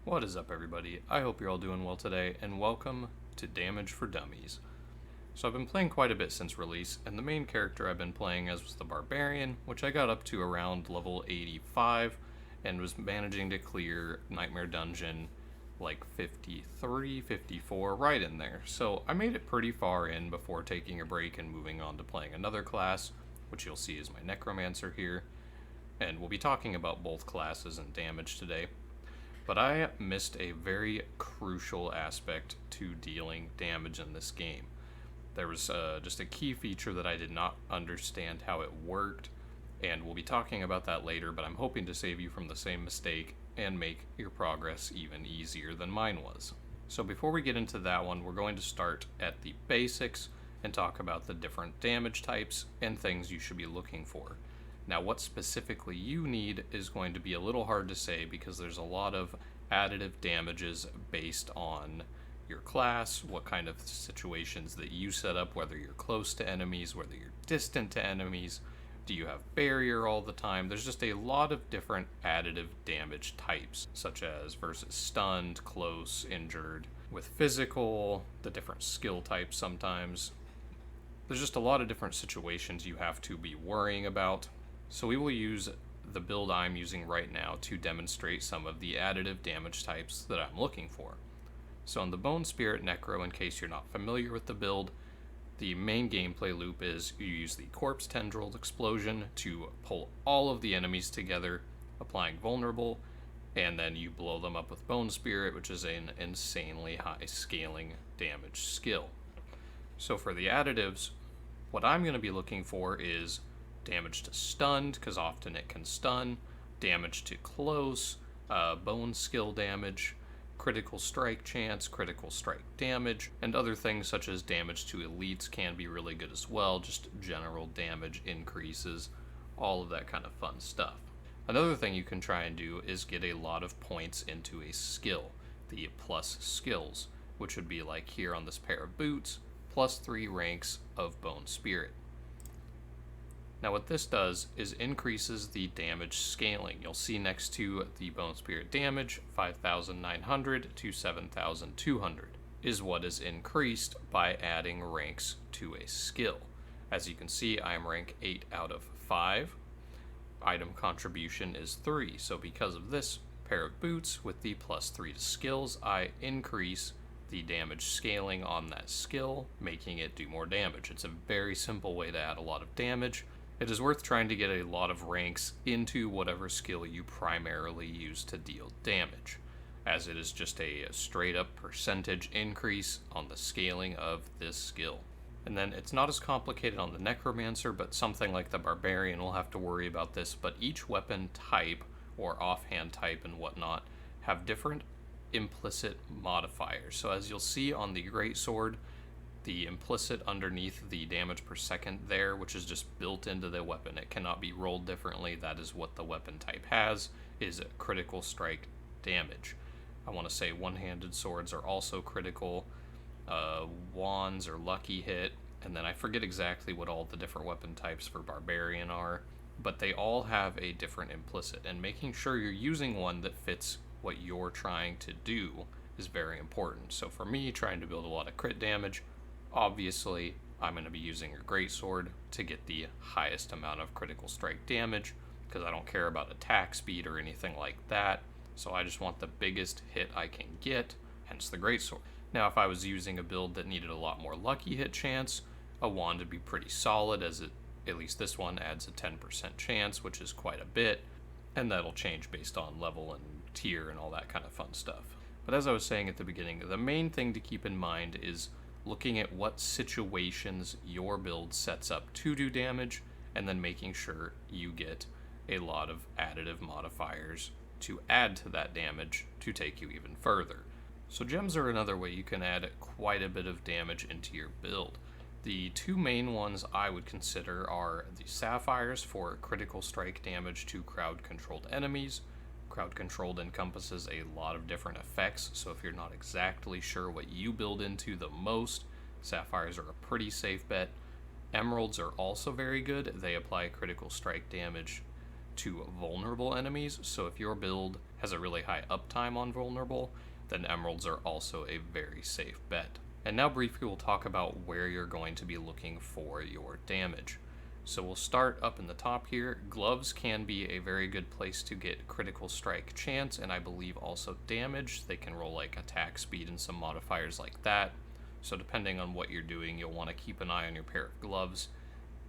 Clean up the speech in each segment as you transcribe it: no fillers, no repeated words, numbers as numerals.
What is up, everybody? I hope you're all doing well today, and welcome to Damage for Dummies. So I've been playing quite a bit since release, and the main character I've been playing as was the Barbarian, which I got up to around level 85, and was managing to clear Nightmare Dungeon like 53, 54, right in there. So I made it pretty far in before taking a break and moving on to playing another class, which you'll see is my Necromancer here, and we'll be talking about both classes and damage today. But I missed a very crucial aspect to dealing damage in this game. There was just a key feature that I did not understand how it worked, and we'll be talking about that later, but I'm hoping to save you from the same mistake and make your progress even easier than mine was. So before we get into that one, we're going to start at the basics and talk about the different damage types and things you should be looking for. Now, what specifically you need is going to be a little hard to say because there's a lot of additive damages based on your class, what kind of situations that you set up, whether you're close to enemies, whether you're distant to enemies, do you have barrier all the time? There's just a lot of different additive damage types, such as versus stunned, close, injured, with physical, the different skill types sometimes. There's just a lot of different situations you have to be worrying about. So we will use the build I'm using right now to demonstrate some of the additive damage types that I'm looking for. So in the Bone Spirit Necro, in case you're not familiar with the build, the main gameplay loop is you use the Corpse Tendril Explosion to pull all of the enemies together, applying Vulnerable, and then you blow them up with Bone Spirit, which is an insanely high scaling damage skill. So for the additives, what I'm going to be looking for is damage to stunned, because often it can stun, damage to close, bone skill damage, critical strike chance, critical strike damage, and other things such as damage to elites can be really good as well, just general damage increases, all of that kind of fun stuff. Another thing you can try and do is get a lot of points into a skill, the plus skills, which would be like here on this pair of boots, +3 ranks of Bone Spirit. Now what this does is increases the damage scaling. You'll see next to the Bone Spirit damage, 5,900 to 7,200 is what is increased by adding ranks to a skill. As you can see, I am rank 8 out of 5. Item contribution is 3, so because of this pair of boots with the +3 to skills, I increase the damage scaling on that skill, making it do more damage. It's a very simple way to add a lot of damage. It is worth trying to get a lot of ranks into whatever skill you primarily use to deal damage, as it is just a straight up percentage increase on the scaling of this skill. And then it's not as complicated on the Necromancer, but something like the Barbarian will have to worry about this, but each weapon type, or offhand type and whatnot, have different implicit modifiers. So as you'll see on the Greatsword, the implicit underneath the damage per second there, which is just built into the weapon, it cannot be rolled differently, that is what the weapon type has, is critical strike damage. I want to say one-handed swords are also critical, wands are lucky hit, and then I forget exactly what all the different weapon types for Barbarian are, but they all have a different implicit, and making sure you're using one that fits what you're trying to do is very important. So for me, trying to build a lot of crit damage, obviously I'm going to be using a Greatsword to get the highest amount of critical strike damage, because I don't care about attack speed or anything like that, so I just want the biggest hit I can get, hence the Greatsword. Now if I was using a build that needed a lot more lucky hit chance, a wand would be pretty solid, as it, at least this one, adds a 10% chance, which is quite a bit, and that'll change based on level and tier and all that kind of fun stuff. But as I was saying at the beginning, the main thing to keep in mind is looking at what situations your build sets up to do damage, and then making sure you get a lot of additive modifiers to add to that damage to take you even further. So gems are another way you can add quite a bit of damage into your build. The two main ones I would consider are the Sapphires for critical strike damage to crowd-controlled enemies. Crowd-controlled encompasses a lot of different effects, so if you're not exactly sure what you build into the most, Sapphires are a pretty safe bet. Emeralds are also very good. They apply critical strike damage to vulnerable enemies. So if your build has a really high uptime on vulnerable, then emeralds are also a very safe bet. And now briefly we'll talk about where you're going to be looking for your damage. So we'll start up in the top here. Gloves can be a very good place to get critical strike chance, and I believe also damage. They can roll like attack speed and some modifiers like that. So depending on what you're doing, you'll want to keep an eye on your pair of gloves.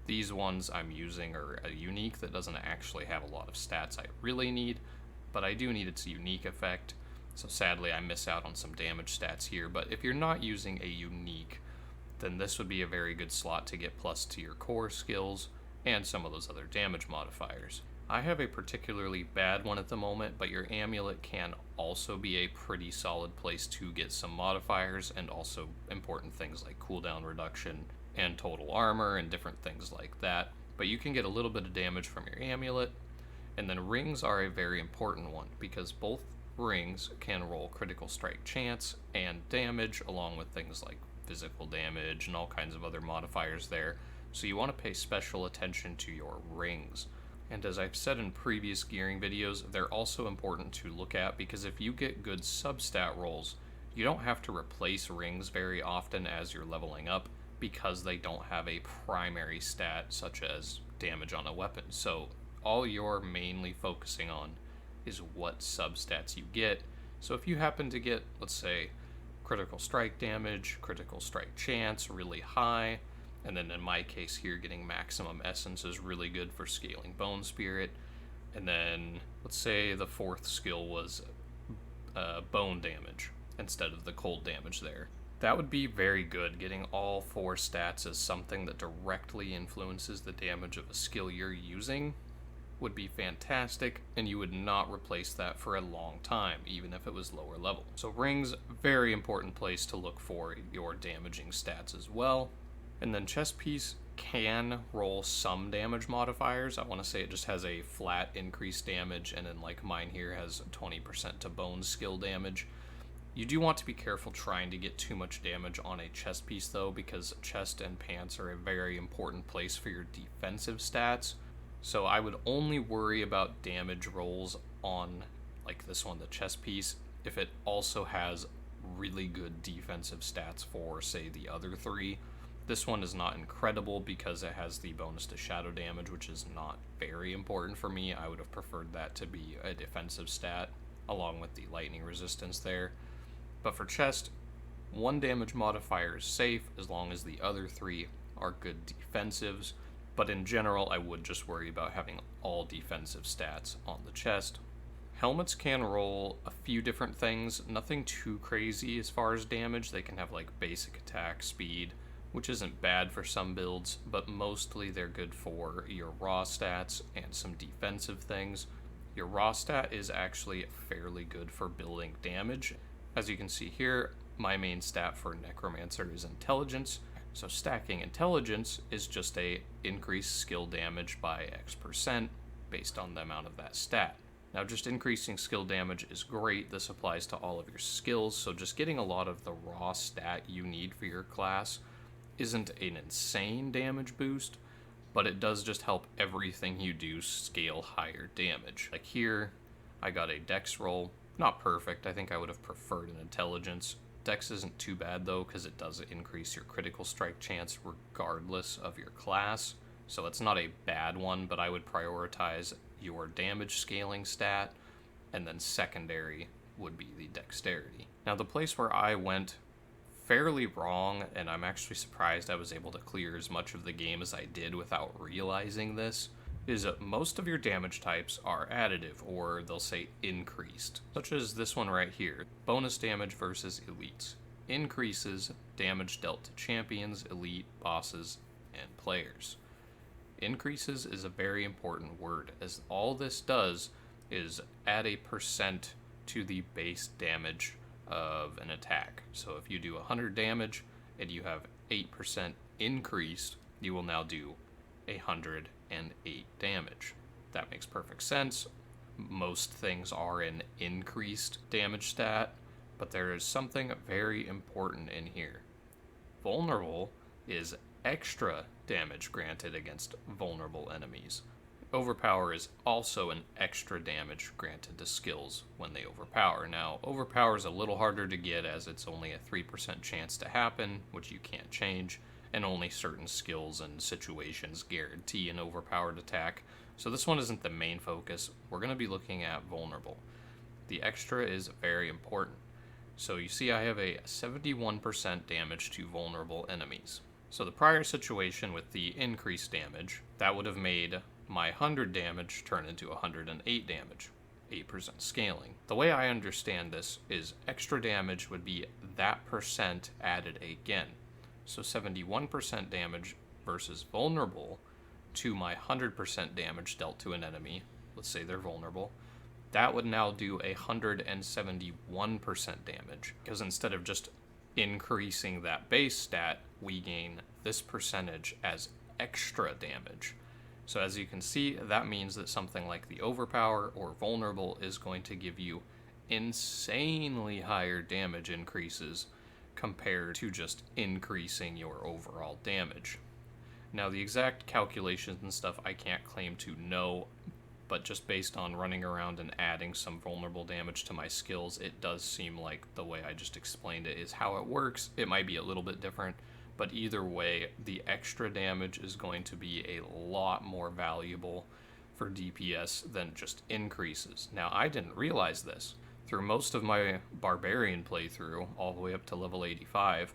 These ones I'm using are a unique that doesn't actually have a lot of stats I really need, but I do need its unique effect. So sadly I miss out on some damage stats here, but if you're not using a unique, then this would be a very good slot to get plus to your core skills and some of those other damage modifiers. I have a particularly bad one at the moment, but your amulet can also be a pretty solid place to get some modifiers and also important things like cooldown reduction and total armor and different things like that. But you can get a little bit of damage from your amulet, and then rings are a very important one because both rings can roll critical strike chance and damage along with things like physical damage and all kinds of other modifiers there, so you want to pay special attention to your rings. And as I've said in previous gearing videos, they're also important to look at because if you get good substat rolls, you don't have to replace rings very often as you're leveling up because they don't have a primary stat such as damage on a weapon. So all you're mainly focusing on is what substats you get. So if you happen to get, let's say, critical strike damage, critical strike chance really high, and then in my case here getting maximum essence is really good for scaling bone spirit, and then let's say the fourth skill was bone damage instead of the cold damage there. That would be very good. Getting all 4 stats as something that directly influences the damage of a skill you're using would be fantastic, and you would not replace that for a long time, even if it was lower level. So rings, very important place to look for your damaging stats as well. And then chest piece can roll some damage modifiers. I want to say it just has a flat increased damage, and then like mine here has 20% to bone skill damage. You do want to be careful trying to get too much damage on a chest piece though, because chest and pants are a very important place for your defensive stats. So I would only worry about damage rolls on, like this one, the chest piece, if it also has really good defensive stats for, say, the other 3. This one is not incredible because it has the bonus to shadow damage, which is not very important for me. I would have preferred that to be a defensive stat, along with the lightning resistance there. But for chest, 1 damage modifier is safe as long as the other 3 are good defensives. But in general, I would just worry about having all defensive stats on the chest. Helmets can roll a few different things, nothing too crazy as far as damage. They can have like basic attack speed, which isn't bad for some builds, but mostly they're good for your raw stats and some defensive things. Your raw stat is actually fairly good for building damage. As you can see here, my main stat for Necromancer is Intelligence. So stacking intelligence is just a increased skill damage by X% based on the amount of that stat. Now just increasing skill damage is great. This applies to all of your skills, so just getting a lot of the raw stat you need for your class isn't an insane damage boost, but it does just help everything you do scale higher damage. Like here, I got a dex roll. Not perfect, I think I would have preferred an intelligence. Dex isn't too bad though, because it does increase your critical strike chance regardless of your class. So it's not a bad one, but I would prioritize your damage scaling stat, and then secondary would be the dexterity. Now the place where I went fairly wrong, and I'm actually surprised I was able to clear as much of the game as I did without realizing this, is that most of your damage types are additive, or they'll say increased, such as this one right here. Bonus damage versus elites. Increases damage dealt to champions, elite, bosses, and players. Increases is a very important word, as all this does is add a percent to the base damage of an attack. So if you do 100 damage and you have 8% increased, you will now do 108 damage. That makes perfect sense. Most things are an increased damage stat, but there is something very important in here. Vulnerable is extra damage granted against vulnerable enemies. Overpower is also an extra damage granted to skills when they overpower. Now, overpower is a little harder to get as it's only a 3% chance to happen, which you can't change, and only certain skills and situations guarantee an overpowered attack. So this one isn't the main focus. We're going to be looking at vulnerable. The extra is very important. So you see I have a 71% damage to vulnerable enemies. So the prior situation with the increased damage, that would have made my 100 damage turn into 108 damage, 8% scaling. The way I understand this is extra damage would be that percent added again. So 71% damage versus vulnerable to my 100% damage dealt to an enemy, let's say they're vulnerable, that would now do 171% damage, because instead of just increasing that base stat, we gain this percentage as extra damage. So as you can see, that means that something like the overpower or vulnerable is going to give you insanely higher damage increases compared to just increasing your overall damage. Now, the exact calculations and stuff I can't claim to know, but just based on running around and adding some vulnerable damage to my skills, it does seem like the way I just explained it is how it works. It might be a little bit different, but either way, the extra damage is going to be a lot more valuable for DPS than just increases. Now, I didn't realize this. Through most of my Barbarian playthrough, all the way up to level 85,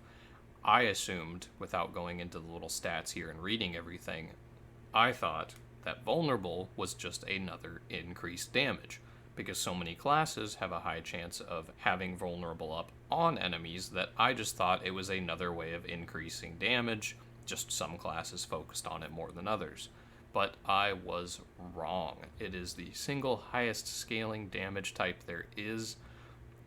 I assumed, without going into the little stats here and reading everything, I thought that vulnerable was just another increased damage, because so many classes have a high chance of having vulnerable up on enemies that I just thought it was another way of increasing damage, just some classes focused on it more than others. But I was wrong. It is the single highest scaling damage type there is,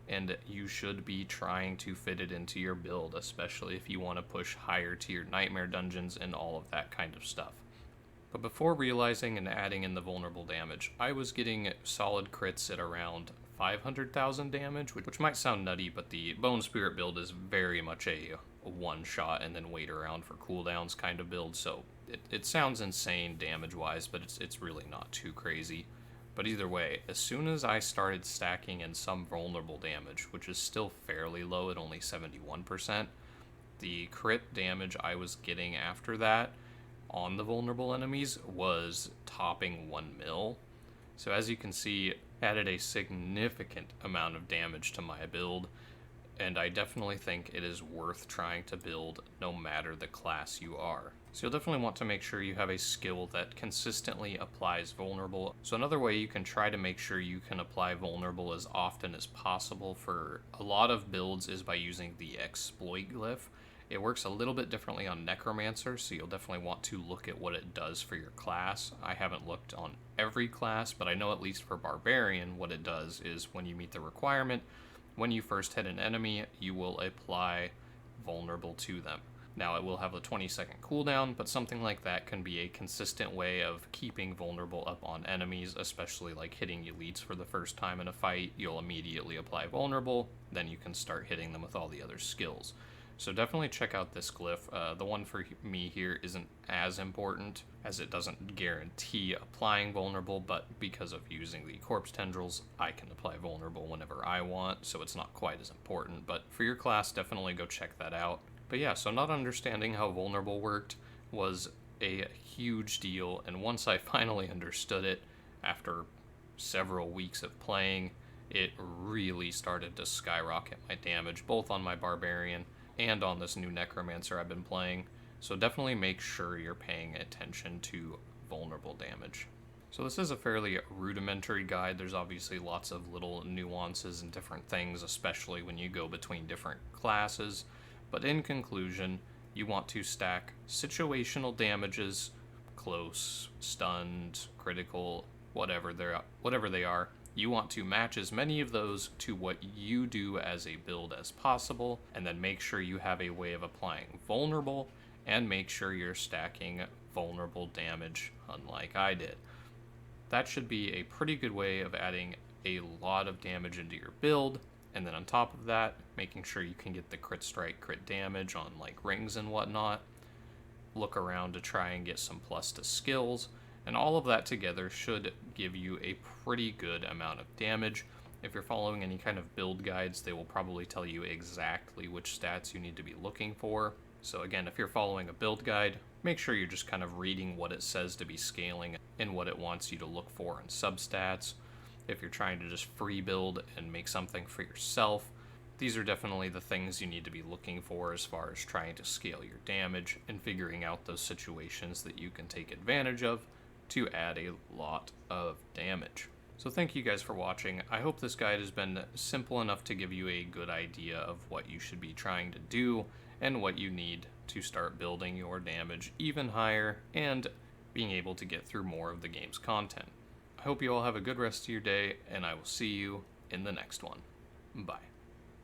and you should be trying to fit it into your build, especially if you want to push higher tier nightmare dungeons and all of that kind of stuff. But before realizing and adding in the vulnerable damage, I was getting solid crits at around 500,000 damage, which might sound nutty, but the Bone Spirit build is very much a one-shot and then wait around for cooldowns kind of build, so it sounds insane damage-wise, but it's really not too crazy. But either way, as soon as I started stacking in some vulnerable damage, which is still fairly low at only 71%, the crit damage I was getting after that on the vulnerable enemies was topping 1 mil. So as you can see, added a significant amount of damage to my build, and I definitely think it is worth trying to build no matter the class you are. So you'll definitely want to make sure you have a skill that consistently applies vulnerable. So another way you can try to make sure you can apply vulnerable as often as possible for a lot of builds is by using the exploit glyph. It works a little bit differently on Necromancer, so you'll definitely want to look at what it does for your class. I haven't looked on every class, but I know at least for Barbarian, what it does is when you meet the requirement, when you first hit an enemy, you will apply vulnerable to them. Now, it will have a 20-second cooldown, but something like that can be a consistent way of keeping vulnerable up on enemies, especially like hitting elites for the first time in a fight. You'll immediately apply vulnerable, then you can start hitting them with all the other skills. So definitely check out this glyph. The one for me here isn't as important, as it doesn't guarantee applying vulnerable, but because of using the corpse tendrils, I can apply vulnerable whenever I want, so it's not quite as important. But for your class, definitely go check that out. But yeah, so not understanding how vulnerable worked was a huge deal, and once I finally understood it, after several weeks of playing, it really started to skyrocket my damage, both on my Barbarian and on this new Necromancer I've been playing. So definitely make sure you're paying attention to vulnerable damage. So this is a fairly rudimentary guide. There's obviously lots of little nuances and different things, especially when you go between different classes. But in conclusion, you want to stack situational damages, close, stunned, critical, whatever they are. You want to match as many of those to what you do as a build as possible, and then make sure you have a way of applying vulnerable, and make sure you're stacking vulnerable damage, unlike I did. That should be a pretty good way of adding a lot of damage into your build, and then on top of that, making sure you can get the crit strike, crit damage on like rings and whatnot. Look around to try and get some plus to skills, And all of that together should give you a pretty good amount of damage. If you're following any kind of build guides, they will probably tell you exactly which stats you need to be looking for. So again, if you're following a build guide, make sure you're just kind of reading what it says to be scaling and what it wants you to look for in substats. If you're trying to just free build and make something for yourself, these are definitely the things you need to be looking for as far as trying to scale your damage and figuring out those situations that you can take advantage of to add a lot of damage. So thank you guys for watching. I hope this guide has been simple enough to give you a good idea of what you should be trying to do and what you need to start building your damage even higher and being able to get through more of the game's content. I hope you all have a good rest of your day, and I will see you in the next one. Bye.